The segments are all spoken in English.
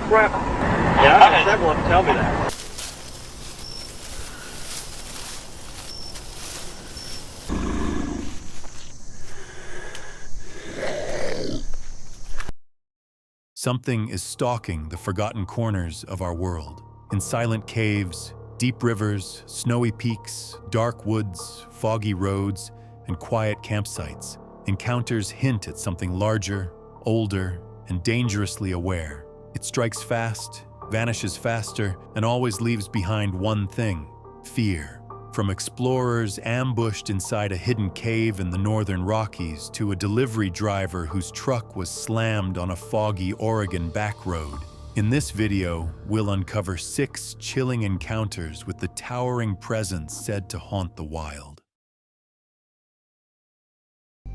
crap. Yeah, I've had several of them tell me that. Something is stalking the forgotten corners of our world. In silent caves, deep rivers, snowy peaks, dark woods, foggy roads, and quiet campsites, encounters hint at something larger, older, and dangerously aware. It strikes fast, vanishes faster, and always leaves behind one thing: fear. From explorers ambushed inside a hidden cave in the northern Rockies to a delivery driver whose truck was slammed on a foggy Oregon back road. In this video, we'll uncover 6 chilling encounters with the towering presence said to haunt the wild.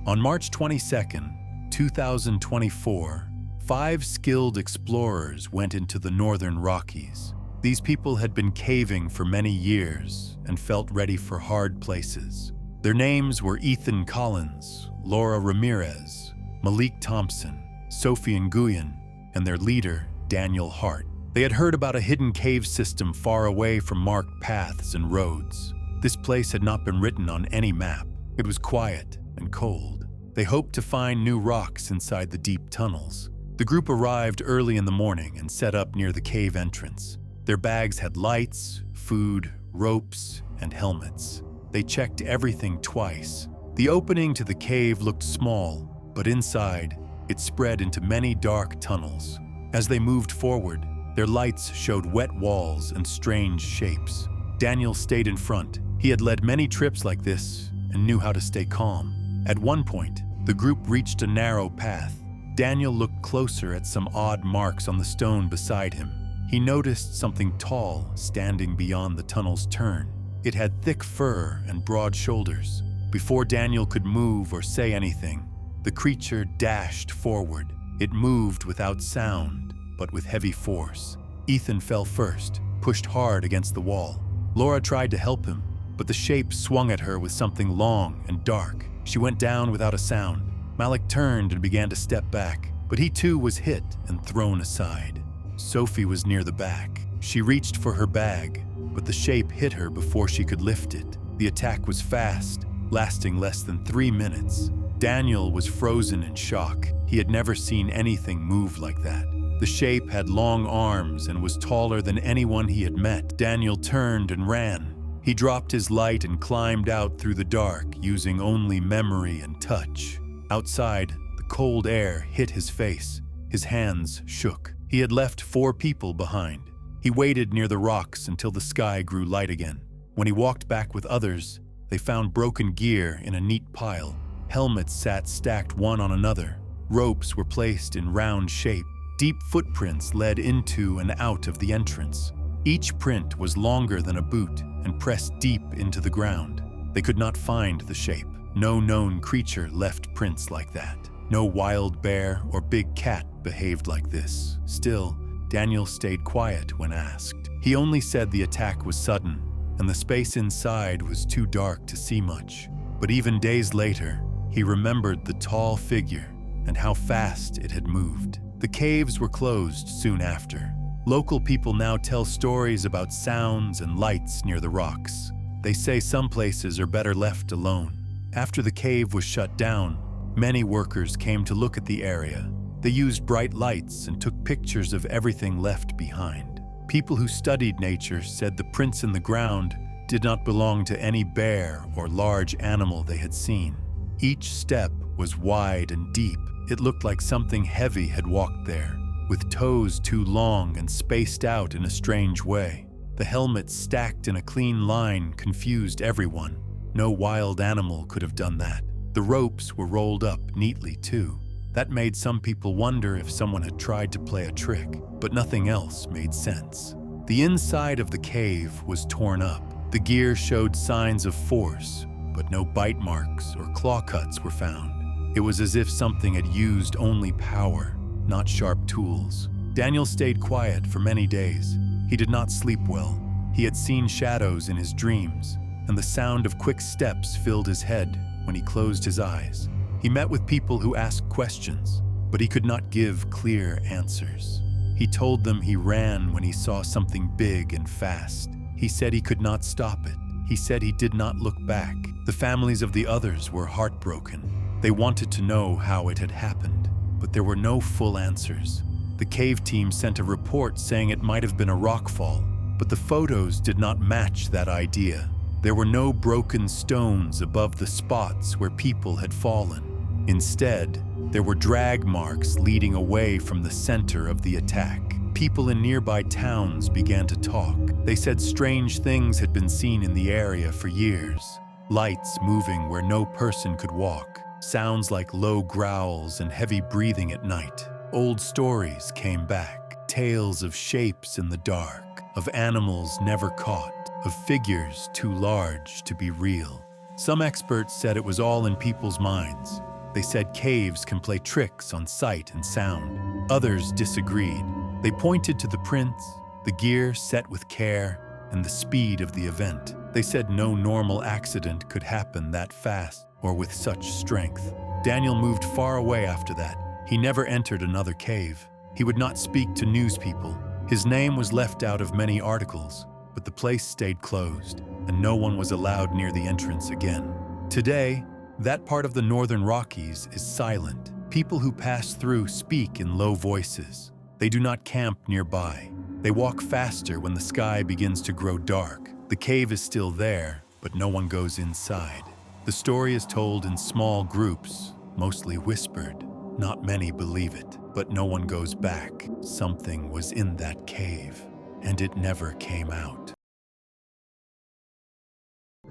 On March 22nd, 2024, 5 skilled explorers went into the northern Rockies. These people had been caving for many years and felt ready for hard places. Their names were Ethan Collins, Laura Ramirez, Malik Thompson, Sophie Nguyen, and their leader, Daniel Hart. They had heard about a hidden cave system far away from marked paths and roads. This place had not been written on any map. It was quiet and cold. They hoped to find new rocks inside the deep tunnels. The group arrived early in the morning and set up near the cave entrance. Their bags had lights, food, ropes, and helmets. They checked everything twice. The opening to the cave looked small, but inside, it spread into many dark tunnels. As they moved forward, their lights showed wet walls and strange shapes. Daniel stayed in front. He had led many trips like this and knew how to stay calm. At one point, the group reached a narrow path. Daniel looked closer at some odd marks on the stone beside him. He noticed something tall standing beyond the tunnel's turn. It had thick fur and broad shoulders. Before Daniel could move or say anything, the creature dashed forward. It moved without sound, but with heavy force. Ethan fell first, pushed hard against the wall. Laura tried to help him, but the shape swung at her with something long and dark. She went down without a sound. Malik turned and began to step back, but he too was hit and thrown aside. Sophie was near the back. She reached for her bag, but the shape hit her before she could lift it. The attack was fast, lasting less than 3 minutes. Daniel was frozen in shock. He had never seen anything move like that. The shape had long arms and was taller than anyone he had met. Daniel turned and ran. He dropped his light and climbed out through the dark, using only memory and touch. Outside, the cold air hit his face. His hands shook. He had left 4 people behind. He waited near the rocks until the sky grew light again. When he walked back with others, they found broken gear in a neat pile. Helmets sat stacked one on another. Ropes were placed in round shape. Deep footprints led into and out of the entrance. Each print was longer than a boot and pressed deep into the ground. They could not find the shape. No known creature left prints like that. No wild bear or big cat behaved like this. Still, Daniel stayed quiet when asked. He only said the attack was sudden, and the space inside was too dark to see much. But even days later, he remembered the tall figure and how fast it had moved. The caves were closed soon after. Local people now tell stories about sounds and lights near the rocks. They say some places are better left alone. After the cave was shut down, many workers came to look at the area. They used bright lights and took pictures of everything left behind. People who studied nature said the prints in the ground did not belong to any bear or large animal they had seen. Each step was wide and deep. It looked like something heavy had walked there, with toes too long and spaced out in a strange way. The helmets stacked in a clean line confused everyone. No wild animal could have done that. The ropes were rolled up neatly too. That made some people wonder if someone had tried to play a trick, but nothing else made sense. The inside of the cave was torn up. The gear showed signs of force, but no bite marks or claw cuts were found. It was as if something had used only power, not sharp tools. Daniel stayed quiet for many days. He did not sleep well. He had seen shadows in his dreams, and the sound of quick steps filled his head when he closed his eyes. He met with people who asked questions, but he could not give clear answers. He told them he ran when he saw something big and fast. He said he could not stop it. He said he did not look back. The families of the others were heartbroken. They wanted to know how it had happened, but there were no full answers. The cave team sent a report saying it might have been a rockfall, but the photos did not match that idea. There were no broken stones above the spots where people had fallen. Instead, there were drag marks leading away from the center of the attack. People in nearby towns began to talk. They said strange things had been seen in the area for years. Lights moving where no person could walk. Sounds like low growls and heavy breathing at night. Old stories came back. Tales of shapes in the dark, of animals never caught, of figures too large to be real. Some experts said it was all in people's minds. They said caves can play tricks on sight and sound. Others disagreed. They pointed to the prints, the gear set with care, and the speed of the event. They said no normal accident could happen that fast or with such strength. Daniel moved far away after that. He never entered another cave. He would not speak to news people. His name was left out of many articles, but the place stayed closed, and no one was allowed near the entrance again. Today, that part of the Northern Rockies is silent. People who pass through speak in low voices. They do not camp nearby. They walk faster when the sky begins to grow dark. The cave is still there, but no one goes inside. The story is told in small groups, mostly whispered. Not many believe it, but no one goes back. Something was in that cave, and it never came out.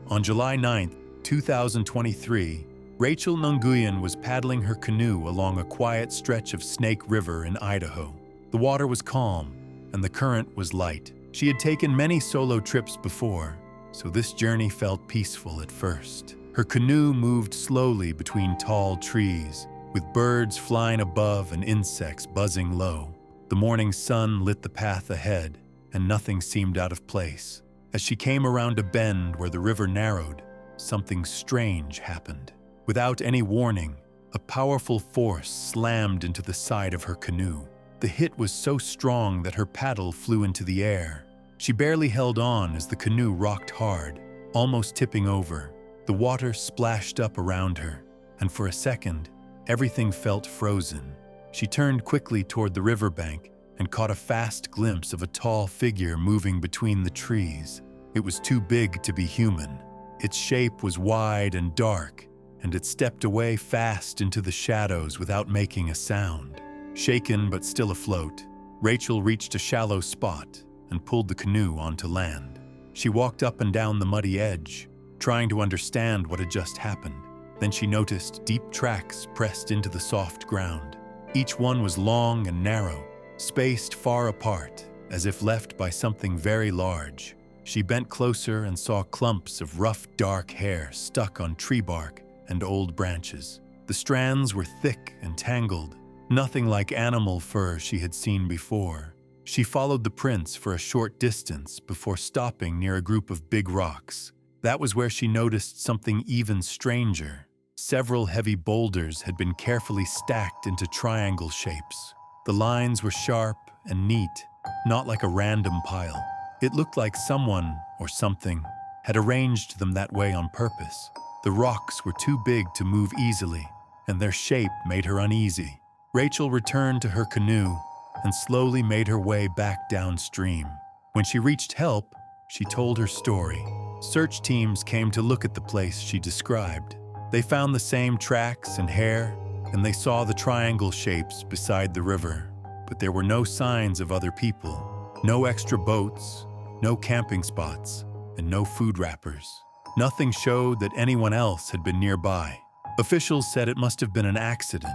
On July 9th, 2023, Rachel Nguyen was paddling her canoe along a quiet stretch of Snake River in Idaho. The water was calm, and the current was light. She had taken many solo trips before, so this journey felt peaceful at first. Her canoe moved slowly between tall trees, with birds flying above and insects buzzing low. The morning sun lit the path ahead, and nothing seemed out of place. As she came around a bend where the river narrowed, something strange happened. Without any warning, a powerful force slammed into the side of her canoe. The hit was so strong that her paddle flew into the air. She barely held on as the canoe rocked hard, almost tipping over. The water splashed up around her, and for a second, everything felt frozen. She turned quickly toward the riverbank and caught a fast glimpse of a tall figure moving between the trees. It was too big to be human. Its shape was wide and dark, and it stepped away fast into the shadows without making a sound. Shaken but still afloat, Rachel reached a shallow spot and pulled the canoe onto land. She walked up and down the muddy edge, trying to understand what had just happened. Then she noticed deep tracks pressed into the soft ground. Each one was long and narrow, spaced far apart, as if left by something very large. She bent closer and saw clumps of rough, dark hair stuck on tree bark and old branches. The strands were thick and tangled, nothing like animal fur she had seen before. She followed the prints for a short distance before stopping near a group of big rocks. That was where she noticed something even stranger. Several heavy boulders had been carefully stacked into triangle shapes. The lines were sharp and neat, not like a random pile. It looked like someone, or something, had arranged them that way on purpose. The rocks were too big to move easily, and their shape made her uneasy. Rachel returned to her canoe and slowly made her way back downstream. When she reached help, she told her story. Search teams came to look at the place she described. They found the same tracks and hair, and they saw the triangle shapes beside the river. But there were no signs of other people, no extra boats, no camping spots, and no food wrappers. Nothing showed that anyone else had been nearby. Officials said it must have been an accident.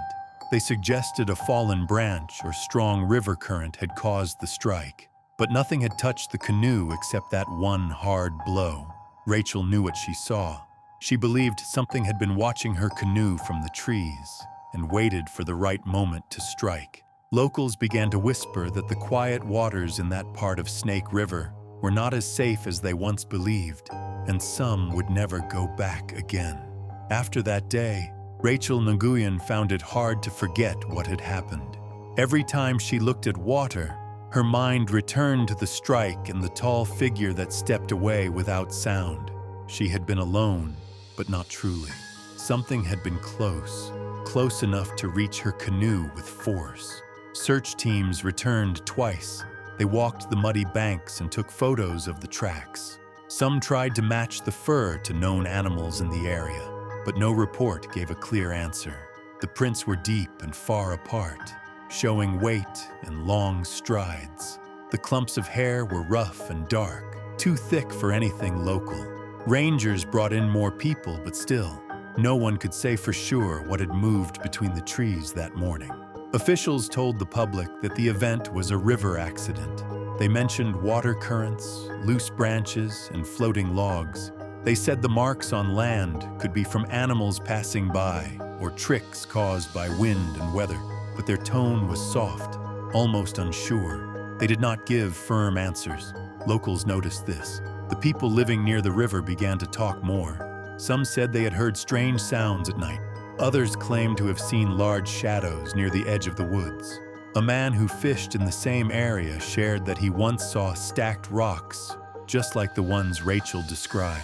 They suggested a fallen branch or strong river current had caused the strike. But nothing had touched the canoe except that one hard blow. Rachel knew what she saw. She believed something had been watching her canoe from the trees and waited for the right moment to strike. Locals began to whisper that the quiet waters in that part of Snake River were not as safe as they once believed, and some would never go back again. After that day, Rachel Nguyen found it hard to forget what had happened. Every time she looked at water, Her mind returned to the strike and the tall figure that stepped away without sound. She had been alone, but not truly. Something had been close enough to reach her canoe with force. Search teams returned twice. They walked the muddy banks and took photos of the tracks. Some tried to match the fur to known animals in the area, but no report gave a clear answer. The prints were deep and far apart, showing weight and long strides. The clumps of hair were rough and dark, too thick for anything local. Rangers brought in more people, but still, no one could say for sure what had moved between the trees that morning. Officials told the public that the event was a river accident. They mentioned water currents, loose branches, and floating logs. They said the marks on land could be from animals passing by or tricks caused by wind and weather, but their tone was soft, almost unsure. They did not give firm answers. Locals noticed this. The people living near the river began to talk more. Some said they had heard strange sounds at night. Others claimed to have seen large shadows near the edge of the woods. A man who fished in the same area shared that he once saw stacked rocks, just like the ones Rachel described.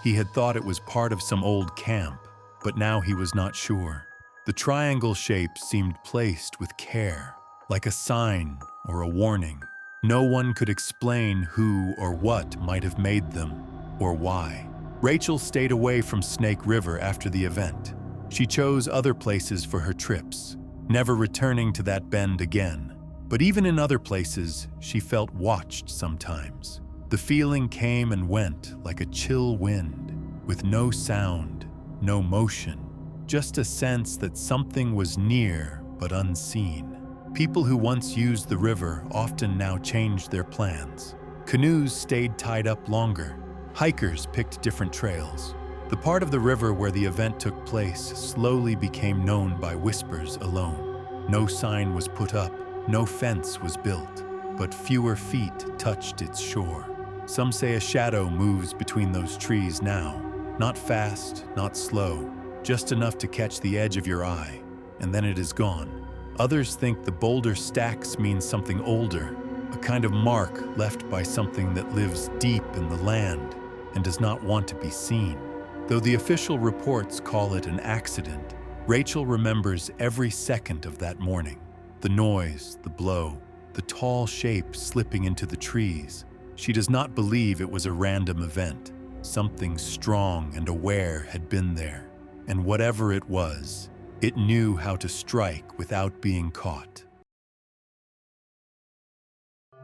He had thought it was part of some old camp, but now he was not sure. The triangle shape seemed placed with care, like a sign or a warning. No one could explain who or what might have made them, or why. Rachel stayed away from Snake River after the event. She chose other places for her trips, never returning to that bend again. But even in other places, she felt watched sometimes. The feeling came and went like a chill wind, with no sound, no motion, just a sense that something was near but unseen. People who once used the river often now changed their plans. Canoes stayed tied up longer. Hikers picked different trails. The part of the river where the event took place slowly became known by whispers alone. No sign was put up, no fence was built, but fewer feet touched its shore. Some say a shadow moves between those trees now, not fast, not slow, just enough to catch the edge of your eye, and then it is gone. Others think the boulder stacks mean something older, a kind of mark left by something that lives deep in the land and does not want to be seen. Though the official reports call it an accident, Rachel remembers every second of that morning. The noise, the blow, the tall shape slipping into the trees. She does not believe it was a random event. Something strong and aware had been there, and whatever it was, it knew how to strike without being caught.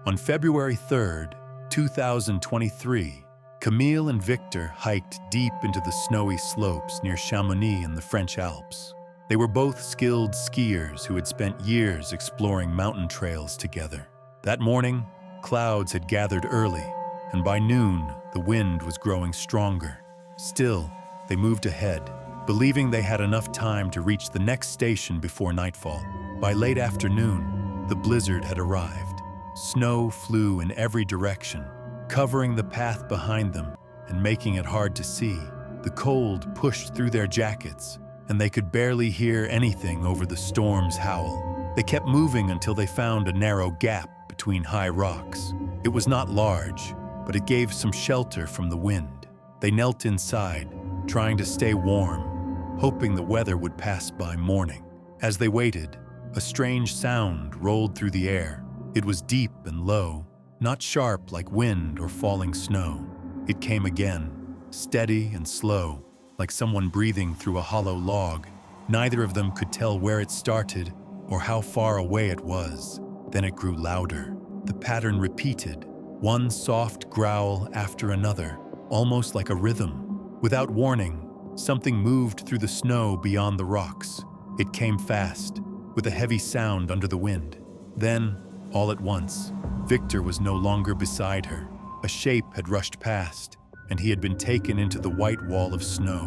On February 3rd, 2023, Camille and Victor hiked deep into the snowy slopes near Chamonix in the French Alps. They were both skilled skiers who had spent years exploring mountain trails together. That morning, clouds had gathered early, and by noon, the wind was growing stronger. Still, they moved ahead, believing they had enough time to reach the next station before nightfall. By late afternoon, the blizzard had arrived. Snow flew in every direction, covering the path behind them and making it hard to see. The cold pushed through their jackets, and they could barely hear anything over the storm's howl. They kept moving until they found a narrow gap between high rocks. It was not large, but it gave some shelter from the wind. They knelt inside, trying to stay warm, hoping the weather would pass by morning. As they waited, a strange sound rolled through the air. It was deep and low, not sharp like wind or falling snow. It came again, steady and slow, like someone breathing through a hollow log. Neither of them could tell where it started or how far away it was. Then it grew louder. The pattern repeated, one soft growl after another, almost like a rhythm. Without warning, something moved through the snow beyond the rocks. It came fast, with a heavy sound under the wind. Then, all at once, Victor was no longer beside her. A shape had rushed past, and he had been taken into the white wall of snow.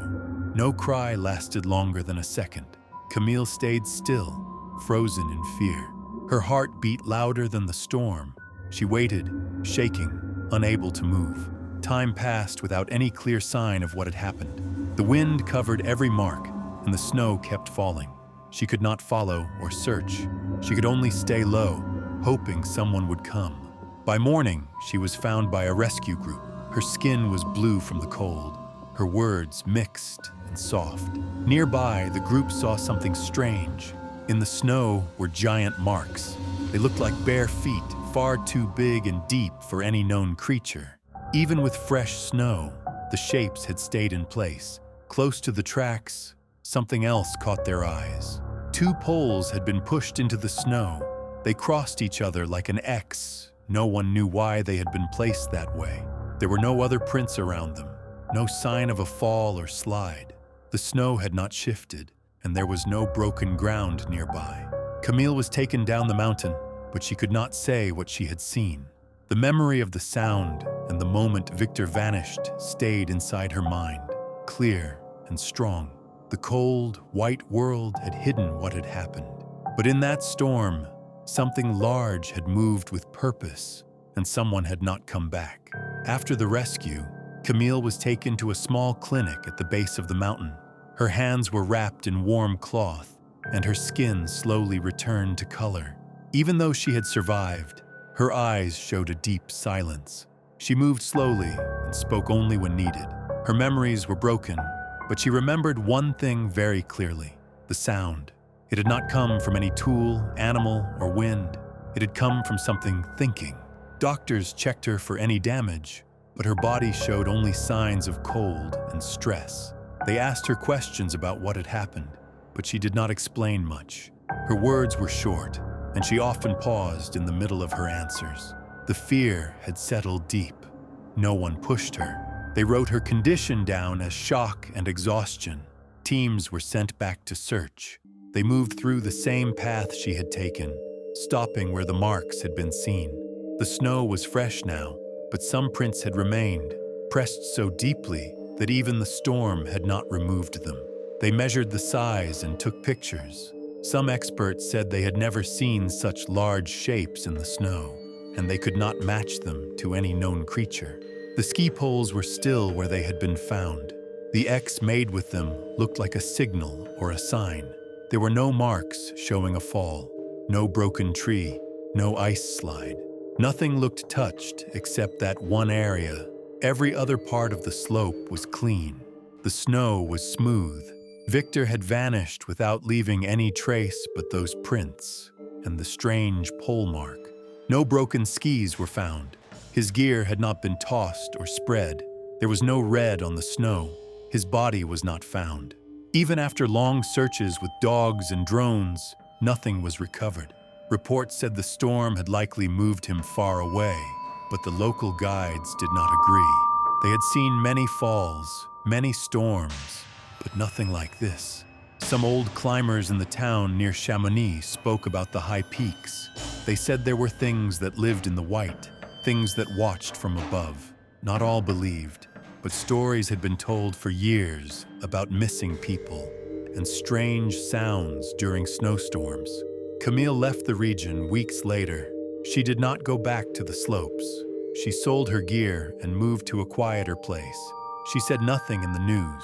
No cry lasted longer than a second. Camille stayed still, frozen in fear. Her heart beat louder than the storm. She waited, shaking, unable to move. Time passed without any clear sign of what had happened. The wind covered every mark, and the snow kept falling. She could not follow or search. She could only stay low, hoping someone would come. By morning, she was found by a rescue group. Her skin was blue from the cold, her words mixed and soft. Nearby, the group saw something strange. In the snow were giant marks. They looked like bare feet, far too big and deep for any known creature. Even with fresh snow, the shapes had stayed in place. Close to the tracks, something else caught their eyes. Two poles had been pushed into the snow. They crossed each other like an X. No one knew why they had been placed that way. There were no other prints around them, no sign of a fall or slide. The snow had not shifted, and there was no broken ground nearby. Camille was taken down the mountain, but she could not say what she had seen. The memory of the sound and the moment Victor vanished stayed inside her mind, clear and strong. The cold, white world had hidden what had happened. But in that storm, something large had moved with purpose, and someone had not come back. After the rescue, Camille was taken to a small clinic at the base of the mountain. Her hands were wrapped in warm cloth, and her skin slowly returned to color. Even though she had survived, her eyes showed a deep silence. She moved slowly and spoke only when needed. Her memories were broken, but she remembered one thing very clearly: the sound. It had not come from any tool, animal, or wind. It had come from something thinking. Doctors checked her for any damage, but her body showed only signs of cold and stress. They asked her questions about what had happened, but she did not explain much. Her words were short, and she often paused in the middle of her answers. The fear had settled deep. No one pushed her. They wrote her condition down as shock and exhaustion. Teams were sent back to search. They moved through the same path she had taken, stopping where the marks had been seen. The snow was fresh now, but some prints had remained, pressed so deeply that even the storm had not removed them. They measured the size and took pictures. Some experts said they had never seen such large shapes in the snow, and they could not match them to any known creature. The ski poles were still where they had been found. The X made with them looked like a signal or a sign. There were no marks showing a fall, no broken tree, no ice slide. Nothing looked touched except that one area. Every other part of the slope was clean. The snow was smooth. Victor had vanished without leaving any trace but those prints and the strange pole mark. No broken skis were found. His gear had not been tossed or spread. There was no red on the snow. His body was not found. Even after long searches with dogs and drones, nothing was recovered. Reports said the storm had likely moved him far away, but the local guides did not agree. They had seen many falls, many storms, but nothing like this. Some old climbers in the town near Chamonix spoke about the high peaks. They said there were things that lived in the white, things that watched from above. Not all believed, but stories had been told for years about missing people and strange sounds during snowstorms. Camille left the region weeks later. She did not go back to the slopes. She sold her gear and moved to a quieter place. She said nothing in the news.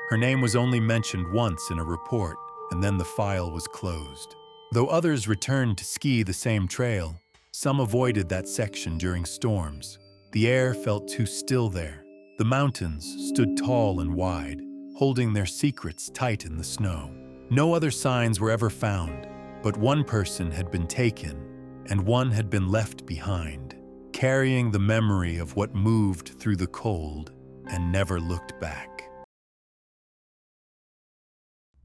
Her name was only mentioned once in a report, and then the file was closed. Though others returned to ski the same trail, some avoided that section during storms. The air felt too still there. The mountains stood tall and wide, holding their secrets tight in the snow. No other signs were ever found, but one person had been taken, and one had been left behind, carrying the memory of what moved through the cold and never looked back.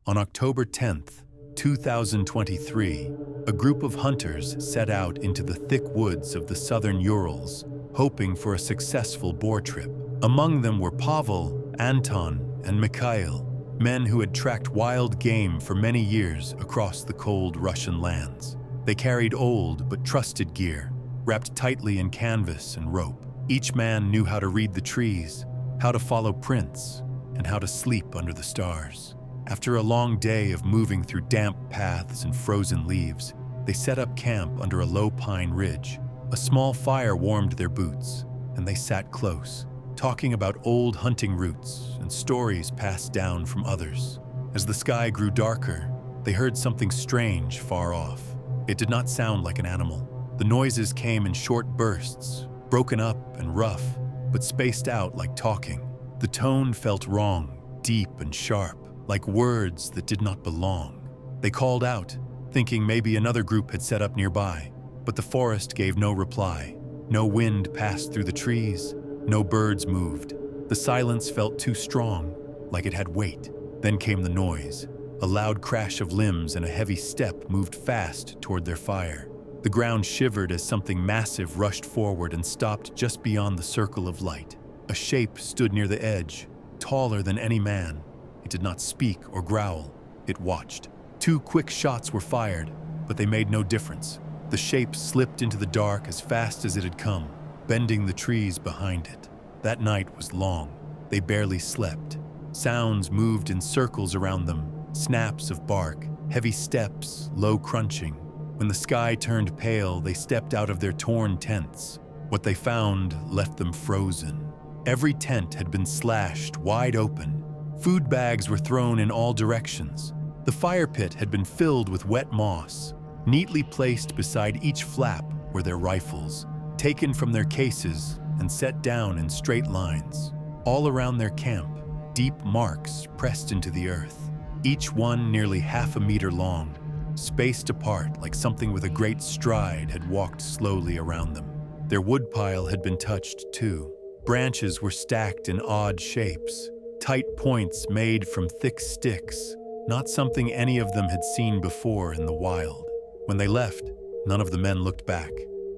On October 10th, 2023, a group of hunters set out into the thick woods of the southern Urals, hoping for a successful boar trip. Among them were Pavel, Anton, and Mikhail, men who had tracked wild game for many years across the cold Russian lands. They carried old but trusted gear, wrapped tightly in canvas and rope. Each man knew how to read the trees, how to follow prints, and how to sleep under the stars. After a long day of moving through damp paths and frozen leaves, they set up camp under a low pine ridge. A small fire warmed their boots, and they sat close, talking about old hunting routes and stories passed down from others. As the sky grew darker, they heard something strange far off. It did not sound like an animal. The noises came in short bursts, broken up and rough, but spaced out like talking. The tone felt wrong, deep and sharp, like words that did not belong. They called out, thinking maybe another group had set up nearby, but the forest gave no reply. No wind passed through the trees, no birds moved. The silence felt too strong, like it had weight. Then came the noise. A loud crash of limbs and a heavy step moved fast toward their fire. The ground shivered as something massive rushed forward and stopped just beyond the circle of light. A shape stood near the edge, taller than any man. It did not speak or growl. It watched. 2 quick shots were fired, but they made no difference. The shape slipped into the dark as fast as it had come, bending the trees behind it. That night was long. They barely slept. Sounds moved in circles around them, snaps of bark, heavy steps, low crunching. When the sky turned pale, they stepped out of their torn tents. What they found left them frozen. Every tent had been slashed wide open. Food bags were thrown in all directions. The fire pit had been filled with wet moss. Neatly placed beside each flap were their rifles, taken from their cases and set down in straight lines. All around their camp, deep marks pressed into the earth, each one nearly half a meter long, spaced apart like something with a great stride had walked slowly around them. Their woodpile had been touched too. Branches were stacked in odd shapes, tight points made from thick sticks, not something any of them had seen before in the wild. When they left, none of the men looked back.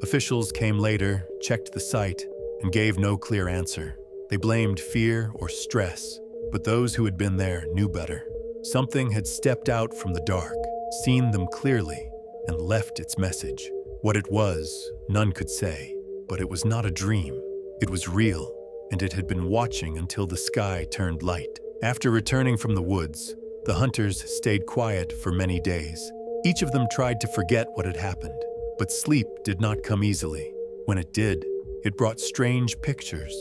Officials came later, checked the site, and gave no clear answer. They blamed fear or stress, but those who had been there knew better. Something had stepped out from the dark, seen them clearly, and left its message. What it was, none could say, but it was not a dream. It was real, and it had been watching until the sky turned light. After returning from the woods, the hunters stayed quiet for many days. Each of them tried to forget what had happened, but sleep did not come easily. When it did, it brought strange pictures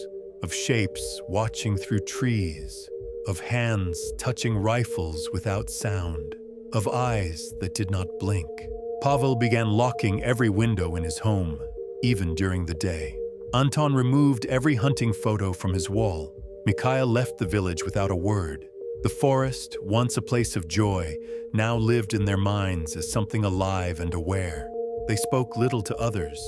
of shapes watching through trees, of hands touching rifles without sound, of eyes that did not blink. Pavel began locking every window in his home, even during the day. Anton removed every hunting photo from his wall. Mikhail left the village without a word. The forest, once a place of joy, now lived in their minds as something alive and aware. They spoke little to others,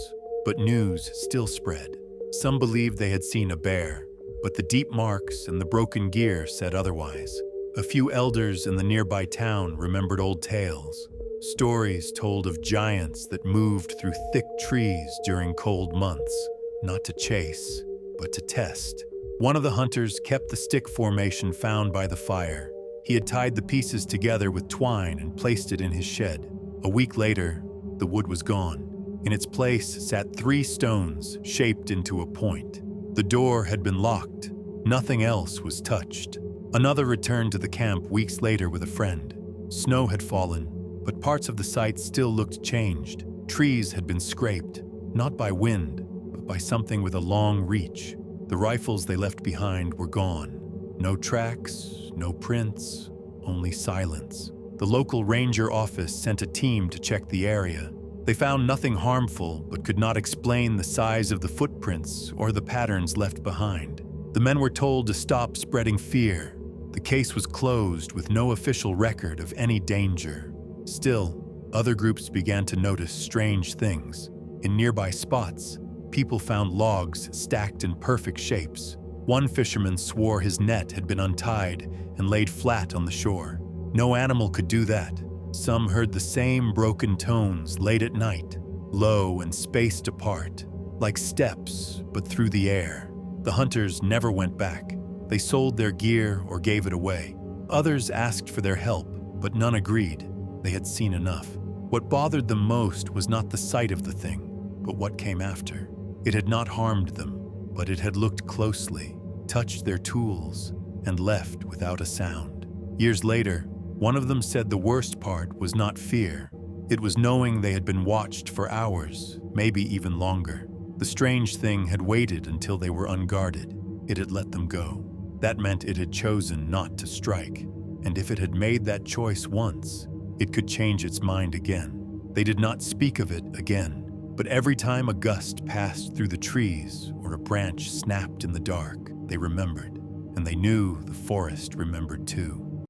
but news still spread. Some believed they had seen a bear, but the deep marks and the broken gear said otherwise. A few elders in the nearby town remembered old tales, stories told of giants that moved through thick trees during cold months, not to chase, but to test. One of the hunters kept the stick formation found by the fire. He had tied the pieces together with twine and placed it in his shed. A week later, the wood was gone. In its place sat 3 stones shaped into a point. The door had been locked. Nothing else was touched. Another returned to the camp weeks later with a friend. Snow had fallen, but parts of the site still looked changed. Trees had been scraped, not by wind, but by something with a long reach. The rifles they left behind were gone. No tracks, no prints, only silence. The local ranger office sent a team to check the area. They found nothing harmful, but could not explain the size of the footprints or the patterns left behind. The men were told to stop spreading fear. The case was closed with no official record of any danger. Still, other groups began to notice strange things. In nearby spots, people found logs stacked in perfect shapes. One fisherman swore his net had been untied and laid flat on the shore. No animal could do that. Some heard the same broken tones late at night, low and spaced apart, like steps, but through the air. The hunters never went back. They sold their gear or gave it away. Others asked for their help, but none agreed. They had seen enough. What bothered them most was not the sight of the thing, but what came after. It had not harmed them, but it had looked closely, touched their tools, and left without a sound. Years later, one of them said the worst part was not fear. It was knowing they had been watched for hours, maybe even longer. The strange thing had waited until they were unguarded. It had let them go. That meant it had chosen not to strike. And if it had made that choice once, it could change its mind again. They did not speak of it again, But every time a gust passed through the trees or a branch snapped in the dark, they remembered, and they knew the forest remembered too.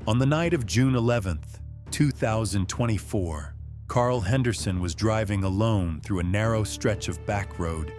On the night of June 11th, 2024, Carl Henderson was driving alone through a narrow stretch of back road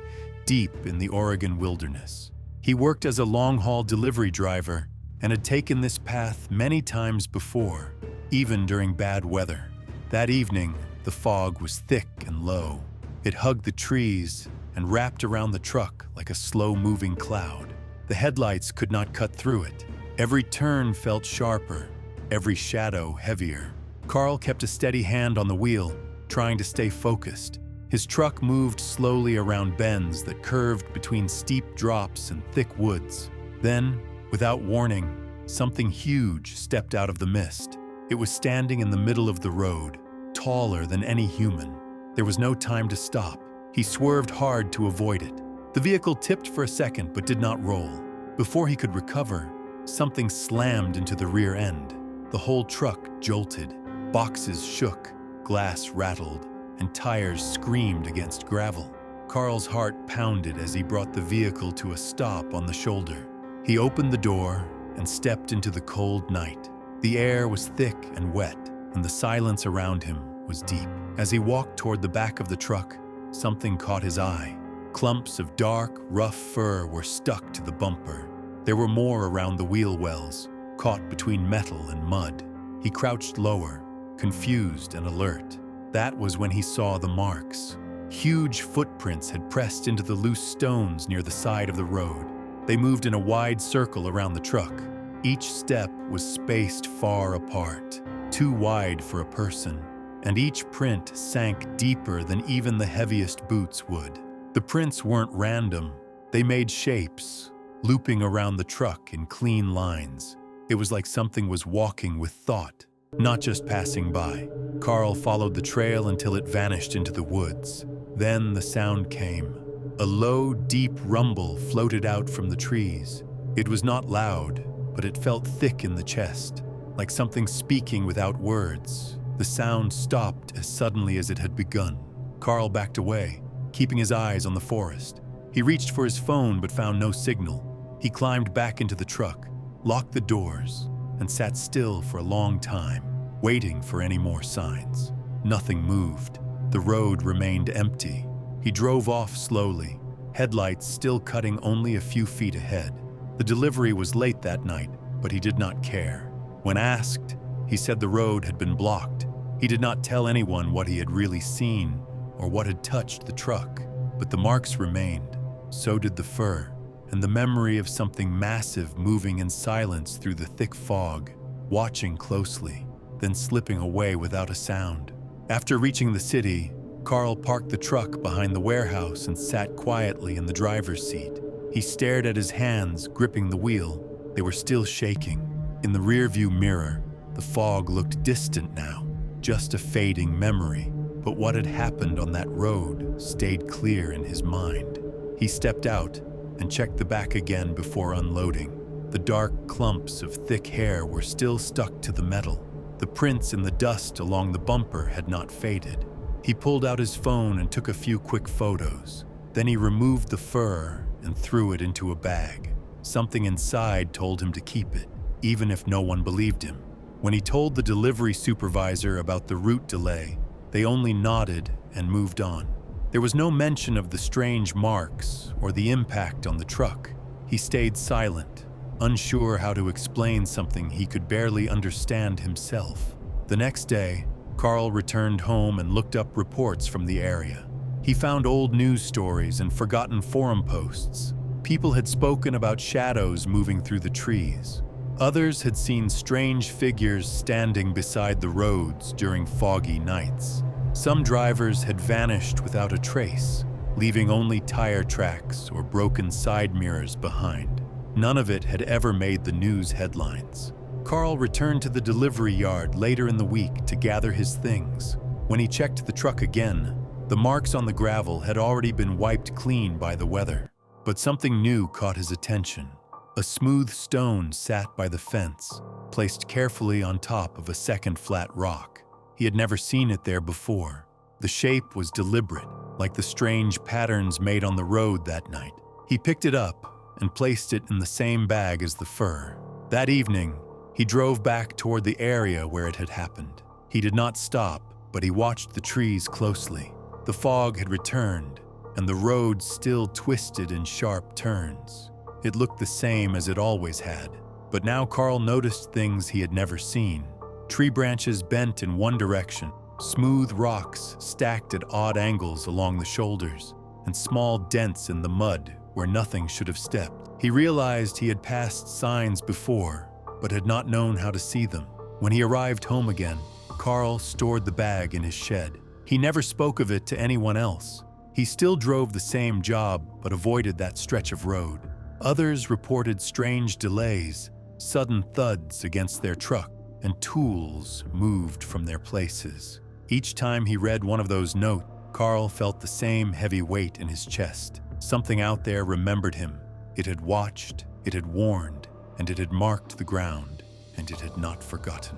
deep in the Oregon wilderness. He worked as a long-haul delivery driver and had taken this path many times before, even during bad weather. That evening, the fog was thick and low. It hugged the trees and wrapped around the truck like a slow-moving cloud. The headlights could not cut through it. Every turn felt sharper, every shadow heavier. Carl kept a steady hand on the wheel, trying to stay focused. His truck moved slowly around bends that curved between steep drops and thick woods. Then, without warning, something huge stepped out of the mist. It was standing in the middle of the road, taller than any human. There was no time to stop. He swerved hard to avoid it. The vehicle tipped for a second but did not roll. Before he could recover, something slammed into the rear end. The whole truck jolted. Boxes shook, glass rattled, and tires screamed against gravel. Carl's heart pounded as he brought the vehicle to a stop on the shoulder. He opened the door and stepped into the cold night. The air was thick and wet, and the silence around him was deep. As he walked toward the back of the truck, something caught his eye. Clumps of dark, rough fur were stuck to the bumper. There were more around the wheel wells, caught between metal and mud. He crouched lower, confused and alert. That was when he saw the marks. Huge footprints had pressed into the loose stones near the side of the road. They moved in a wide circle around the truck. Each step was spaced far apart, too wide for a person, and each print sank deeper than even the heaviest boots would. The prints weren't random. They made shapes, looping around the truck in clean lines. It was like something was walking with thought, not just passing by. Carl followed the trail until it vanished into the woods. Then the sound came. A low, deep rumble floated out from the trees. It was not loud, but it felt thick in the chest, like something speaking without words. The sound stopped as suddenly as it had begun. Carl backed away, keeping his eyes on the forest. He reached for his phone but found no signal. He climbed back into the truck, locked the doors, and sat still for a long time, waiting for any more signs. Nothing moved. The road remained empty. He drove off slowly, headlights still cutting only a few feet ahead. The delivery was late that night, but he did not care. When asked, he said the road had been blocked. He did not tell anyone what he had really seen or what had touched the truck, but the marks remained. So did the fur, and the memory of something massive moving in silence through the thick fog, watching closely, then slipping away without a sound. After reaching the city, Carl parked the truck behind the warehouse and sat quietly in the driver's seat. He stared at his hands gripping the wheel. They were still shaking. In the rearview mirror, the fog looked distant now, just a fading memory. But what had happened on that road stayed clear in his mind. He stepped out and checked the back again before unloading. The dark clumps of thick hair were still stuck to the metal. The prints in the dust along the bumper had not faded. He pulled out his phone and took a few quick photos. Then he removed the fur and threw it into a bag. Something inside told him to keep it, even if no one believed him. When he told the delivery supervisor about the route delay, they only nodded and moved on. There was no mention of the strange marks or the impact on the truck. He stayed silent, unsure how to explain something he could barely understand himself. The next day, Carl returned home and looked up reports from the area. He found old news stories and forgotten forum posts. People had spoken about shadows moving through the trees. Others had seen strange figures standing beside the roads during foggy nights. Some drivers had vanished without a trace, leaving only tire tracks or broken side mirrors behind. None of it had ever made the news headlines. Carl returned to the delivery yard later in the week to gather his things. When he checked the truck again, the marks on the gravel had already been wiped clean by the weather. But something new caught his attention. A smooth stone sat by the fence, placed carefully on top of a second flat rock. He had never seen it there before. The shape was deliberate, like the strange patterns made on the road that night. He picked it up and placed it in the same bag as the fur. That evening, he drove back toward the area where it had happened. He did not stop, but he watched the trees closely. The fog had returned, and the road still twisted in sharp turns. It looked the same as it always had, but now Carl noticed things he had never seen. Tree branches bent in one direction, smooth rocks stacked at odd angles along the shoulders, and small dents in the mud where nothing should have stepped. He realized he had passed signs before, but had not known how to see them. When he arrived home again, Carl stored the bag in his shed. He never spoke of it to anyone else. He still drove the same job, but avoided that stretch of road. Others reported strange delays, sudden thuds against their truck, and tools moved from their places. Each time he read one of those notes, Carl felt the same heavy weight in his chest. Something out there remembered him. It had watched, it had warned, and it had marked the ground, and it had not forgotten.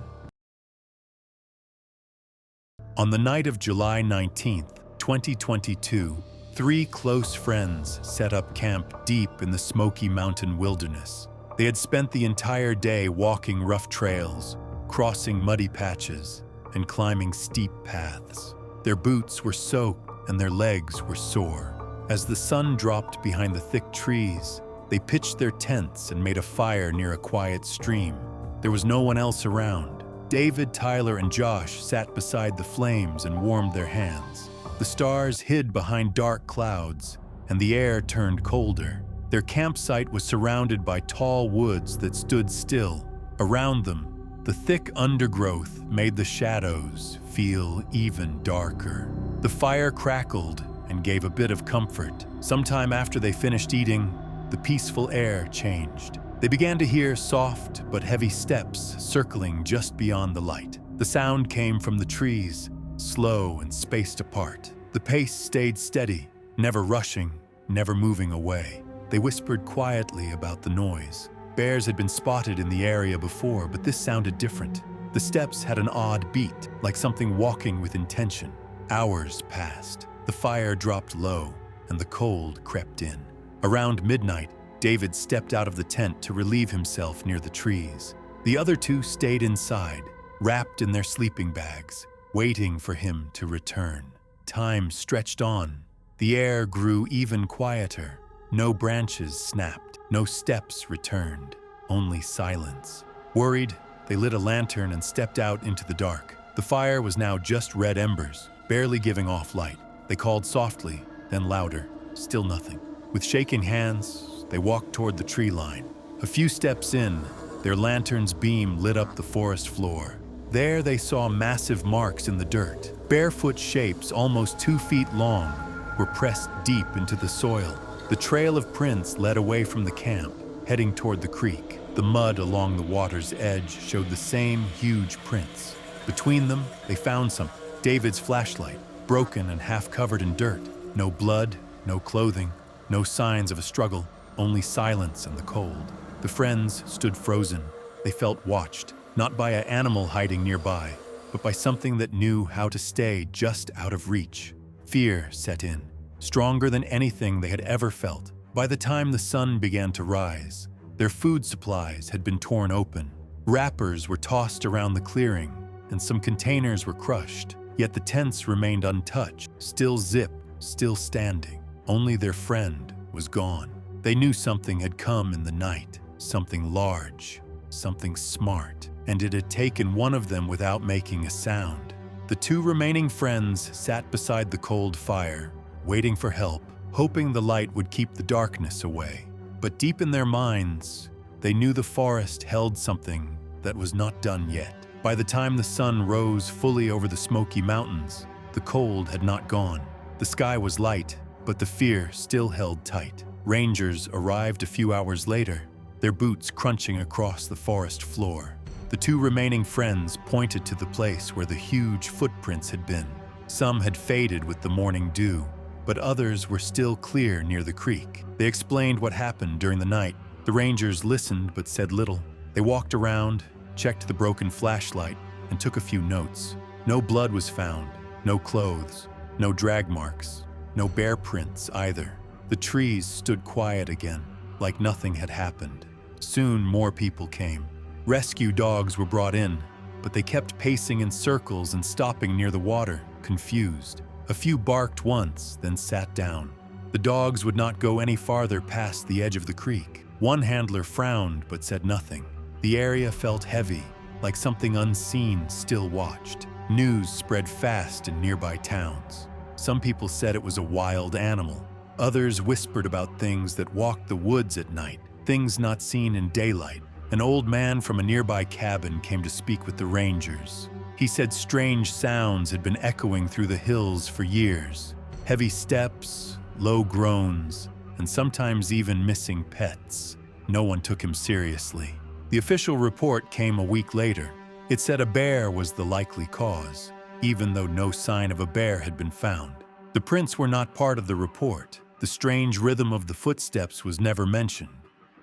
On the night of July 19th, 2022, 3 close friends set up camp deep in the Smoky Mountain wilderness. They had spent the entire day walking rough trails, crossing muddy patches, and climbing steep paths. Their boots were soaked and their legs were sore. As the sun dropped behind the thick trees, they pitched their tents and made a fire near a quiet stream. There was no one else around. David, Tyler, and Josh sat beside the flames and warmed their hands. The stars hid behind dark clouds, and the air turned colder. Their campsite was surrounded by tall woods that stood still. Around them, the thick undergrowth made the shadows feel even darker. The fire crackled and gave a bit of comfort. Sometime after they finished eating, the peaceful air changed. They began to hear soft but heavy steps circling just beyond the light. The sound came from the trees, slow and spaced apart. The pace stayed steady, never rushing, never moving away. They whispered quietly about the noise. Bears had been spotted in the area before, but this sounded different. The steps had an odd beat, like something walking with intention. Hours passed. The fire dropped low, and the cold crept in. Around midnight, David stepped out of the tent to relieve himself near the trees. The other 2 stayed inside, wrapped in their sleeping bags, waiting for him to return. Time stretched on. The air grew even quieter. No branches snapped, no steps returned, only silence. Worried, they lit a lantern and stepped out into the dark. The fire was now just red embers, barely giving off light. They called softly, then louder, still nothing. With shaking hands, they walked toward the tree line. A few steps in, their lantern's beam lit up the forest floor. There they saw massive marks in the dirt. Barefoot shapes almost 2 feet long were pressed deep into the soil. The trail of prints led away from the camp, heading toward the creek. The mud along the water's edge showed the same huge prints. Between them, they found something. David's flashlight, broken and half covered in dirt. No blood, no clothing, no signs of a struggle, only silence and the cold. The friends stood frozen. They felt watched, not by an animal hiding nearby, but by something that knew how to stay just out of reach. Fear set in, stronger than anything they had ever felt. By the time the sun began to rise, their food supplies had been torn open. Wrappers were tossed around the clearing, and some containers were crushed. Yet the tents remained untouched, still zipped, still standing. Only their friend was gone. They knew something had come in the night, something large, something smart, and it had taken one of them without making a sound. The 2 remaining friends sat beside the cold fire, waiting for help, hoping the light would keep the darkness away. But deep in their minds, they knew the forest held something that was not done yet. By the time the sun rose fully over the Smoky Mountains, the cold had not gone. The sky was light, but the fear still held tight. Rangers arrived a few hours later, their boots crunching across the forest floor. The 2 remaining friends pointed to the place where the huge footprints had been. Some had faded with the morning dew, but others were still clear near the creek. They explained what happened during the night. The Rangers listened but said little. They walked around, checked the broken flashlight, and took a few notes. No blood was found, no clothes, no drag marks, no bear prints either. The trees stood quiet again, like nothing had happened. Soon more people came. Rescue dogs were brought in, but they kept pacing in circles and stopping near the water, confused. A few barked once, then sat down. The dogs would not go any farther past the edge of the creek. One handler frowned but said nothing. The area felt heavy, like something unseen still watched. News spread fast in nearby towns. Some people said it was a wild animal. Others whispered about things that walked the woods at night, things not seen in daylight. An old man from a nearby cabin came to speak with the rangers. He said strange sounds had been echoing through the hills for years. Heavy steps, low groans, and sometimes even missing pets. No one took him seriously. The official report came a week later. It said a bear was the likely cause, even though no sign of a bear had been found. The prints were not part of the report. The strange rhythm of the footsteps was never mentioned.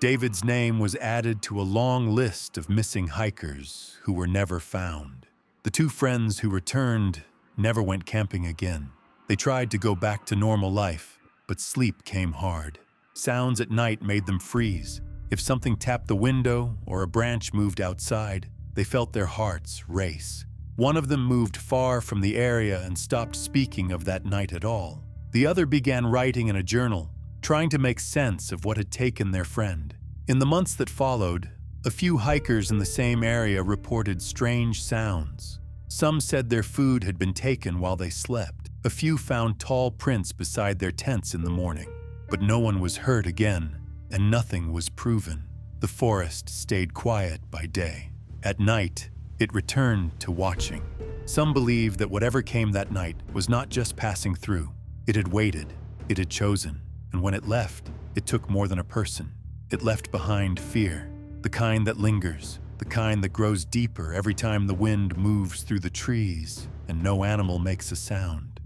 David's name was added to a long list of missing hikers who were never found. The two friends who returned never went camping again. They tried to go back to normal life, but sleep came hard. Sounds at night made them freeze. If something tapped the window or a branch moved outside, they felt their hearts race. One of them moved far from the area and stopped speaking of that night at all. The other began writing in a journal, trying to make sense of what had taken their friend. In the months that followed, a few hikers in the same area reported strange sounds. Some said their food had been taken while they slept. A few found tall prints beside their tents in the morning. But no one was hurt again, and nothing was proven. The forest stayed quiet by day. At night, it returned to watching. Some believe that whatever came that night was not just passing through. It had waited, it had chosen, and when it left, it took more than a person. It left behind fear, the kind that lingers, the kind that grows deeper every time the wind moves through the trees and no animal makes a sound.